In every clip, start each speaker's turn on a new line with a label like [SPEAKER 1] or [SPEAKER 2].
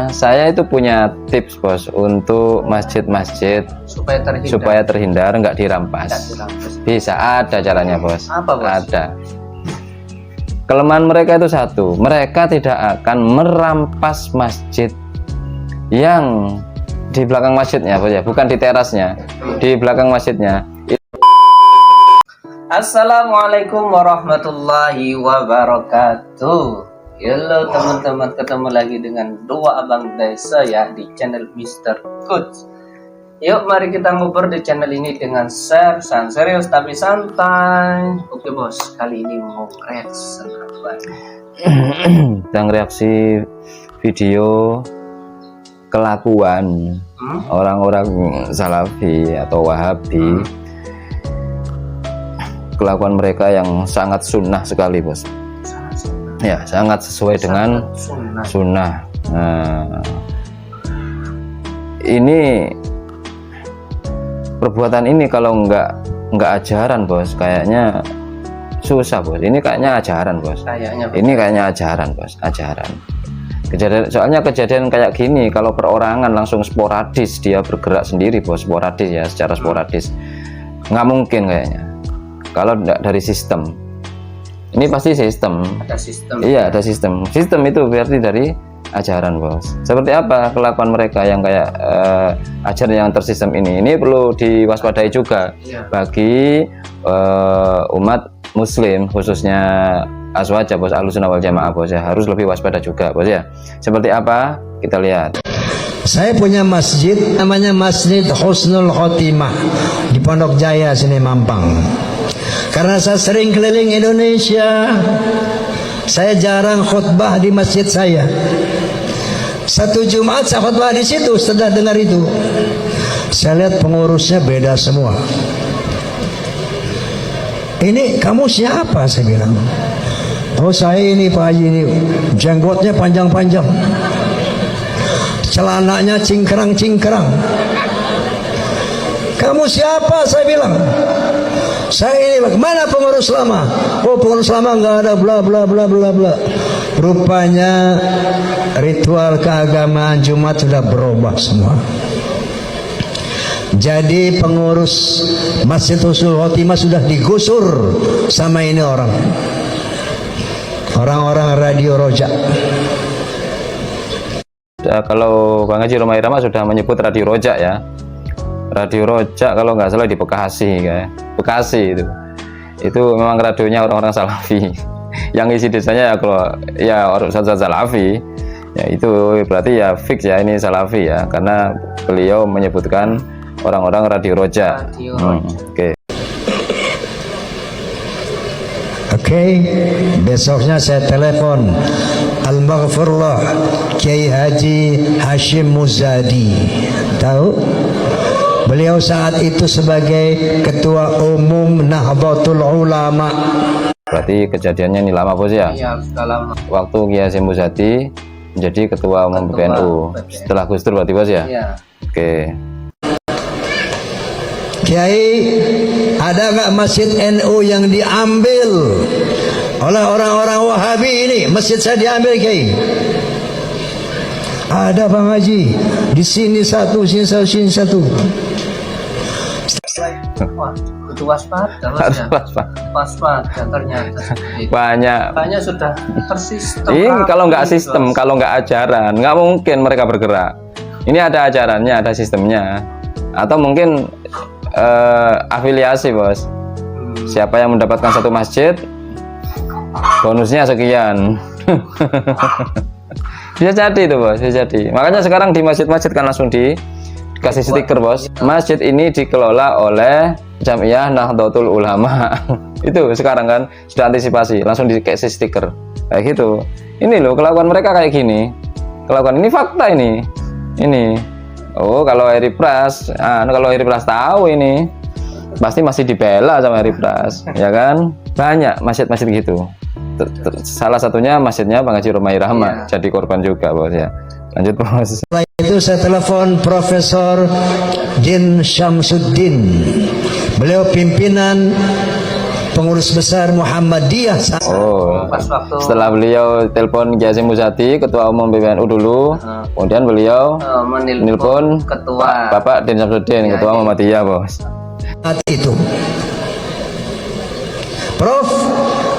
[SPEAKER 1] saya itu punya tips bos untuk masjid-masjid supaya terhindar nggak dirampas. Bisa, ada caranya bos.
[SPEAKER 2] Apa bos?
[SPEAKER 1] Ada. Kelemahan mereka itu satu, mereka tidak akan merampas masjid yang di belakang masjidnya bos ya, bukan di terasnya, di belakang masjidnya.
[SPEAKER 2] Assalamualaikum warahmatullahi wabarakatuh. Halo teman-teman, ketemu lagi dengan dua abang desa ya di channel Mr. Coach. Yuk mari kita ngobrol di channel ini dengan share serius tapi santai. Oke bos, kali ini mau reaksi apa?
[SPEAKER 1] Tentang reaksi video kelakuan orang-orang Salafi atau Wahabi, kelakuan mereka yang sangat sunnah sekali bos. Ya, sangat sesuai dengan sunnah. Nah, ini perbuatan ini kalau nggak ajaran bos, kayaknya susah bos. Ini kayaknya ajaran bos. Ini kayaknya ajaran bos, ajaran. Soalnya kejadian kayak gini kalau perorangan langsung sporadis dia bergerak sendiri bos, sporadis ya, secara sporadis nggak mungkin kayaknya. Kalau tidak dari sistem. Ini pasti sistem.
[SPEAKER 2] Ada sistem.
[SPEAKER 1] Iya, ada sistem. Sistem itu berarti dari ajaran bos. Seperti apa kelakuan mereka yang kayak ajaran yang tersistem ini? Ini perlu diwaspadai juga bagi umat muslim, khususnya Aswaja bos, Ahlussunnah wal Jamaah bos ya, harus lebih waspada juga bos ya. Seperti apa? Kita lihat.
[SPEAKER 3] Saya punya masjid namanya Masjid Husnul Khotimah di Pondok Jaya sini Mampang. Karena saya sering keliling Indonesia, saya jarang khutbah di masjid saya. Satu Jumat saya khutbah di situ, sudah dengar itu. Saya lihat pengurusnya beda semua. Ini kamu siapa? Saya bilang. Oh saya ini Pak Haji, ini jenggotnya panjang-panjang, celananya cingkrang-cingkrang. Kamu siapa? Saya bilang. Saya ini, mana pengurus lama? Oh pengurus lama nggak ada, bla bla bla bla bla. Rupanya ritual keagamaan Jumat sudah berubah semua. Jadi pengurus Masjid Husnul Khotimah sudah digusur sama ini orang-orang Radio Roja.
[SPEAKER 1] Kalau Bang Haji Romai Rama sudah menyebut Radio Roja ya. Radio Roja kalau nggak salah di Bekasi kayak. Bekasi itu memang radionya orang-orang Salafi. Yang isi desanya ya kalau ya orang Salafi ya, itu berarti ya fix ya ini Salafi ya, karena beliau menyebutkan orang-orang Radio Roja.
[SPEAKER 3] Oke, besoknya saya telepon Al-Maghfurullah Kiai Haji Hashim Muzadi. Tahu? Beliau saat itu sebagai Ketua Umum Nahdlatul Ulama.
[SPEAKER 1] Berarti kejadiannya ini lama bos ya?
[SPEAKER 2] Iya, sudah lama.
[SPEAKER 1] Waktu Kiai Hashim Muzadi menjadi Ketua Umum PBNU. Setelah Gus Dur berarti bos ya?
[SPEAKER 2] Iya.
[SPEAKER 1] Oke.
[SPEAKER 3] Kiai, ada nggak masjid NU yang diambil oleh orang-orang Wahabi ini? Masjid saya diambil Kiai. Ada Bang Haji, di sini satu, sini satu, sini satu.
[SPEAKER 2] Wah, itu waspada ternyata. Banyak sudah tersistem.
[SPEAKER 1] Ini kalau nggak sistem, kalau nggak ajaran, nggak mungkin mereka bergerak. Ini ada ajarannya, ada sistemnya, atau mungkin afiliasi bos. Siapa yang mendapatkan satu masjid, bonusnya sekian. Bisa jadi itu bos, bisa jadi. Makanya sekarang di masjid-masjid kan langsung dikasih stiker bos. Masjid ini dikelola oleh Jamiah Nahdlatul Ulama. Itu sekarang kan sudah antisipasi, langsung dikasih stiker kayak gitu. Ini loh kelakuan mereka kayak gini. Kelakuan ini fakta ini. Ini. Oh kalau Eri Pras, kalau Eri Pras tahu ini pasti masih dibela sama Eri Pras, ya kan? Banyak masjid-masjid gitu. Salah satunya masjidnya Bang Haji Romai Rahma jadi korban juga bos ya. Lanjut bos.
[SPEAKER 3] Setelah itu saya telepon Profesor Din Syamsuddin. Beliau pimpinan pengurus besar Muhammadiyah.
[SPEAKER 1] Oh,
[SPEAKER 2] Pas waktu
[SPEAKER 1] setelah beliau telepon Kiai Hasyim Muzadi, ketua umum PBNU dulu, kemudian beliau
[SPEAKER 2] menelpon
[SPEAKER 1] menelpon
[SPEAKER 2] ketua
[SPEAKER 1] Bapak Din Syamsuddin, ketua Muhammadiyah, Bos.
[SPEAKER 3] Saat itu, Prof,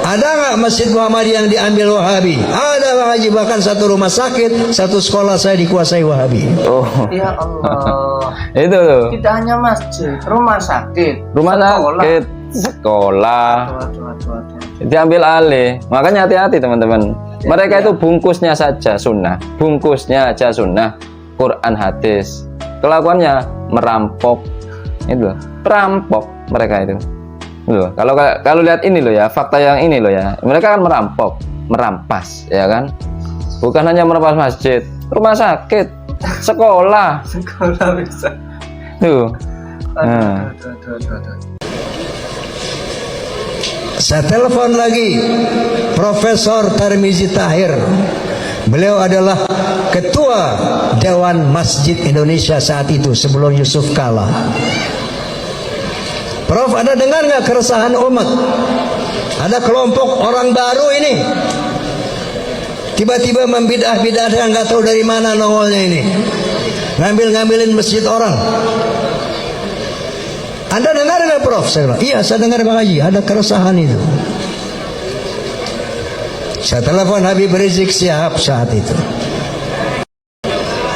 [SPEAKER 3] ada nggak masjid Muhammadiyah yang diambil Wahabi? Ada Bang Haji, bahkan satu rumah sakit, satu sekolah saya dikuasai Wahabi.
[SPEAKER 1] Oh,
[SPEAKER 2] ya Allah.
[SPEAKER 1] itu tuh.
[SPEAKER 2] Tidak hanya masjid, rumah sakit,
[SPEAKER 1] Rumah
[SPEAKER 2] sekolah.
[SPEAKER 1] sakit, sekolah,
[SPEAKER 2] Aduh.
[SPEAKER 1] diambil alih. Makanya hati-hati teman-teman. Mereka itu bungkusnya saja sunnah, bungkusnya aja sunnah, Quran hadis. Kelakuannya merampok, itu loh, perampok mereka itu. Loh, kalau lihat ini loh ya, fakta yang ini loh ya, mereka kan merampok, merampas, ya kan? Bukan hanya merampas masjid, rumah sakit, sekolah,
[SPEAKER 2] Sekolah bisa.
[SPEAKER 1] tuh. Nah.
[SPEAKER 2] Aduh.
[SPEAKER 3] Saya telepon lagi Profesor Tarmizi Tahir. Beliau adalah Ketua Dewan Masjid Indonesia saat itu sebelum Yusuf Kala. Prof, ada dengar nggak keresahan umat? Ada kelompok orang baru ini tiba-tiba membidah-bidah yang nggak tahu dari mana nongolnya ini, ngambilin masjid orang. Anda dengar nggak, Prof? Saya bilang, iya, saya dengar Bang Haji, ada keresahan itu. Saya telepon Habib Rizik Syihab saat itu.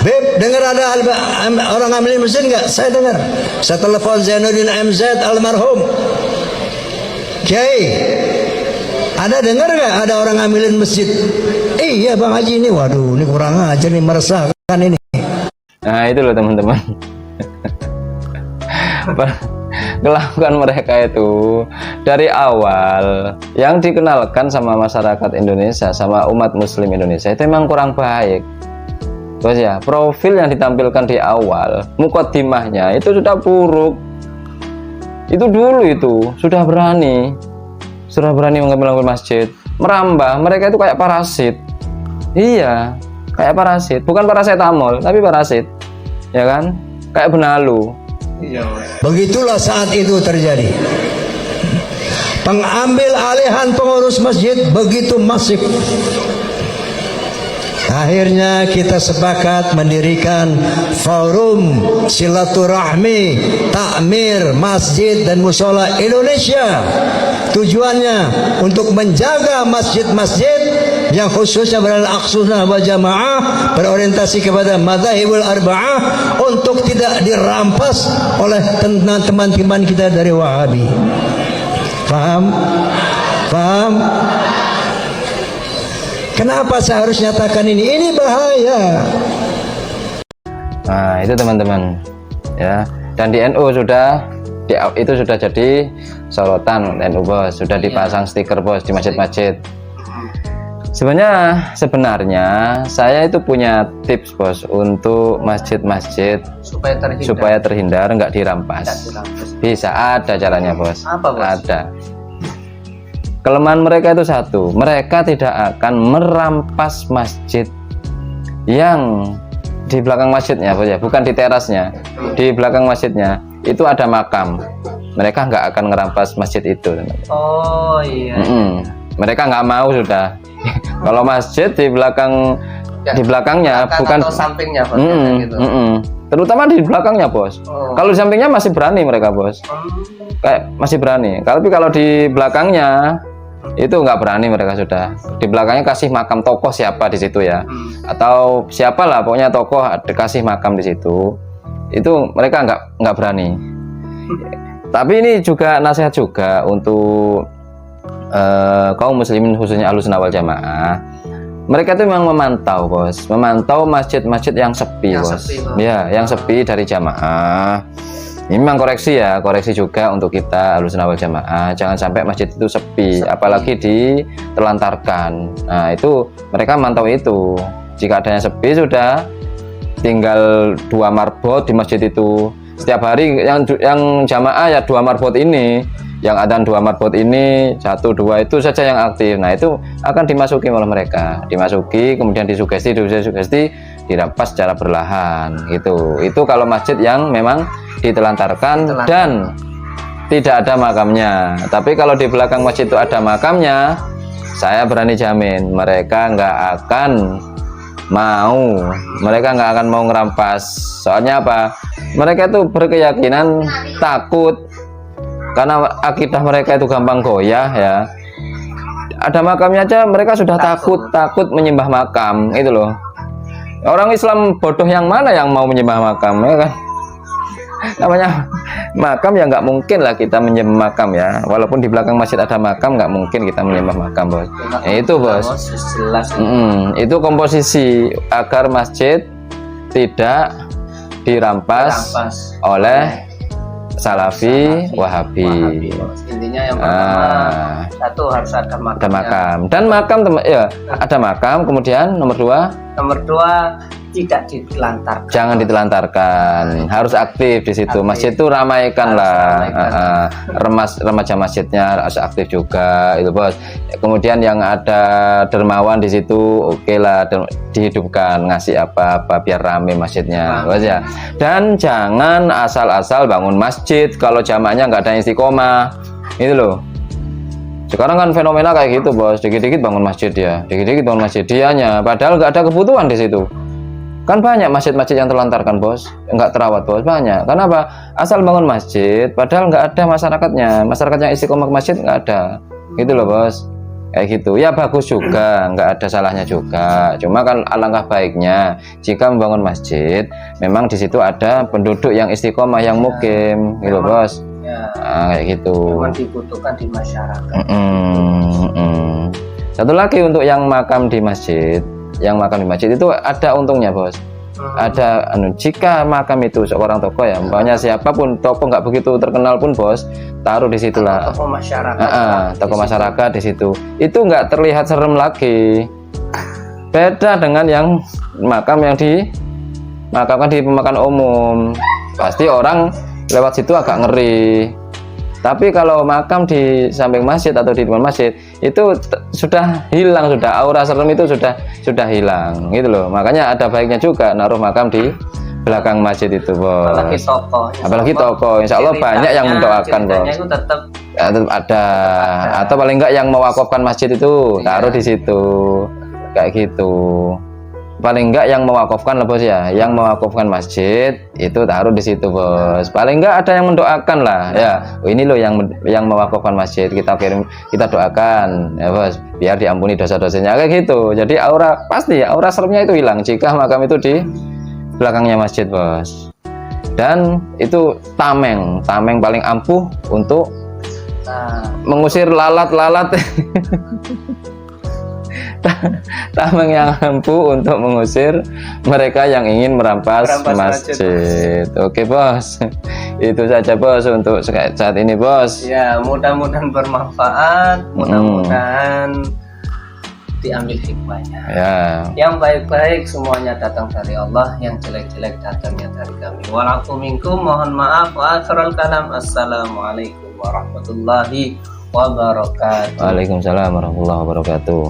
[SPEAKER 3] Beb, dengar ada orang ngambilin masjid nggak? Saya dengar. Saya telepon Zainuddin MZ almarhum. Kiai, ada dengar nggak ada orang ngambilin masjid? Iya Bang Haji, ini waduh, ini kurang ajar nih, meresahkan ini.
[SPEAKER 1] Nah itu loh teman-teman. Kelakuan mereka itu dari awal yang dikenalkan sama masyarakat Indonesia, sama umat muslim Indonesia itu memang kurang baik. Terus ya, profil yang ditampilkan di awal, mukaddimahnya itu sudah buruk. Itu dulu itu sudah berani mengambil masjid, merambah. Mereka itu kayak parasit. Iya, kayak parasit, bukan paracetamol tapi parasit, ya kan? Kayak benalu.
[SPEAKER 3] Begitulah saat itu terjadi. Pengambil alihan pengurus masjid begitu masif. Akhirnya kita sepakat mendirikan forum silaturahmi takmir masjid dan musola Indonesia. Tujuannya untuk menjaga masjid-masjid yang khususnya beral-aqsunnah wal jamaah, berorientasi kepada madzhabul arba'ah, untuk tidak dirampas oleh teman-teman kita dari Wahabi. Paham? Paham? Kenapa saya harus nyatakan ini? Ini bahaya.
[SPEAKER 1] Nah itu teman-teman ya. Dan di NU itu sudah jadi sorotan NU, Bos. Sudah dipasang stiker, Bos, di masjid-masjid. Sebenarnya saya itu punya tips, Bos, untuk masjid-masjid supaya terhindar nggak dirampas. Bisa, ada caranya, Bos.
[SPEAKER 2] Apa, Bos?
[SPEAKER 1] Ada. Kelemahan mereka itu satu, mereka tidak akan merampas masjid yang di belakang masjidnya, Bos, ya, bukan di terasnya, di belakang masjidnya itu ada makam. Mereka nggak akan merampas masjid itu.
[SPEAKER 2] Oh iya.
[SPEAKER 1] Mereka nggak mau sudah. Kalau masjid di belakang,
[SPEAKER 2] Ya,
[SPEAKER 1] di belakangnya bukan
[SPEAKER 2] atau sampingnya, Bos, gitu.
[SPEAKER 1] Terutama di belakangnya, Bos. Kalau di sampingnya masih berani mereka, Bos. Kayak masih berani. Tapi kalau di belakangnya itu nggak berani mereka sudah. Di belakangnya kasih makam tokoh siapa di situ ya, atau siapalah pokoknya tokoh dikasih makam di situ. Itu mereka nggak berani. Tapi ini juga nasihat juga untuk kaum muslimin khususnya Ahlussunnah wal Jamaah. Mereka itu memang memantau, Bos, memantau masjid-masjid yang sepi, Bos. Ya, yang sepi dari jamaah. Ini memang koreksi ya, koreksi juga untuk kita Ahlussunnah wal Jamaah. Jangan sampai masjid itu sepi, apalagi ditelantarkan. Nah, itu mereka mantau itu. Jika adanya sepi sudah tinggal 2 marbot di masjid itu. Setiap hari yang jamaah ya 2 marbot ini. Yang adzan 2 marbot ini 1, 2 itu saja yang aktif. Nah itu akan dimasuki oleh mereka, dimasuki kemudian disugesti, dirampas secara berlahan gitu. Itu kalau masjid yang memang ditelantarkan dan tidak ada makamnya. Tapi kalau di belakang masjid itu ada makamnya, saya berani jamin mereka nggak akan mau ngerampas. Soalnya apa? Mereka itu berkeyakinan takut karena akidah mereka itu gampang goyah ya. Ada makamnya aja mereka sudah takut menyembah makam itu loh. Orang Islam bodoh yang mana yang mau menyembah makam ya kan? Namanya makam ya nggak mungkin lah kita menyembah makam ya. Walaupun di belakang masjid ada makam, nggak mungkin kita menyembah makam, bos. Itu bos. Itu komposisi agar masjid tidak dirampas oleh Salafi, Wahabi.
[SPEAKER 2] Intinya yang pertama satu harus ada makamnya.
[SPEAKER 1] Ada makam dan makam ya ada makam. Kemudian nomor dua tidak ditelantarkan. Jangan ditelantarkan, harus aktif di situ. Masjid itu ramaikan lah, remaja masjidnya harus aktif juga, itu bos. Kemudian yang ada dermawan di situ, oke lah, dihidupkan, ngasih apa-apa biar rame masjidnya, bos ya. Dan jangan asal-asal bangun masjid kalau jamaahnya nggak ada istiqomah, itu loh. Sekarang kan fenomena kayak gitu, bos. Dikit-dikit bangun masjid dia, dikit-dikit bangun masjid dianya, padahal nggak ada kebutuhan di situ. Kan banyak masjid-masjid yang terlantarkan, bos, nggak terawat, bos, banyak. Kenapa? Asal bangun masjid, padahal nggak ada masyarakat yang istiqomah ke masjid nggak ada, gitu loh, bos. Kayak gitu, ya bagus juga, nggak ada salahnya juga. Cuma kan alangkah baiknya jika membangun masjid, memang di situ ada penduduk yang istiqomah, yang mukim, gitu, bos. Kayak gitu.
[SPEAKER 2] Memang dibutuhkan di masyarakat.
[SPEAKER 1] Satu lagi untuk yang makam di masjid. Yang makam di masjid itu ada untungnya, bos. Ada jika makam itu seorang tokoh ya, umpamanya siapapun, tokoh nggak begitu terkenal pun, bos, taruh di situlah.
[SPEAKER 2] Tokoh masyarakat.
[SPEAKER 1] Tokoh masyarakat di situ. Itu nggak terlihat serem lagi. Beda dengan yang makam yang dimakamkan di pemakaman umum. Pasti orang lewat situ agak ngeri. Tapi kalau makam di samping masjid atau di depan masjid itu sudah hilang, sudah aura serem itu sudah hilang, gitu loh. Makanya ada baiknya juga naruh makam di belakang masjid itu, bos. Apalagi tokoh, insya Allah banyak yang mendoakan, bos.
[SPEAKER 2] Itu tetap
[SPEAKER 1] ada. Atau paling enggak yang mewakafkan masjid itu taruh di situ, kayak gitu. Paling enggak yang mewakafkan lah, bos ya, yang mewakafkan masjid itu taruh di situ, bos. Paling enggak ada yang mendoakan lah ya. Ini loh yang mewakafkan masjid, kita doakan ya, bos, biar diampuni dosa-dosanya, kayak gitu. Jadi aura seremnya itu hilang jika makam itu di belakangnya masjid, bos. Dan itu tameng paling ampuh untuk mengusir lalat-lalat. Tameng yang ampuh untuk mengusir mereka yang ingin merampas masjid. Oke, bos. Itu saja, bos, untuk saat ini, bos.
[SPEAKER 2] Ya, mudah-mudahan bermanfaat, mudah-mudahan diambil hikmahnya.
[SPEAKER 1] Ya.
[SPEAKER 2] Yang baik-baik semuanya datang dari Allah, yang jelek-jelek datangnya dari kami. Walaupun minkum, mohon maaf. Wa akhiral kalam. Assalamualaikum warahmatullahi wabarakatuh.
[SPEAKER 1] Waalaikumsalam warahmatullahi wabarakatuh.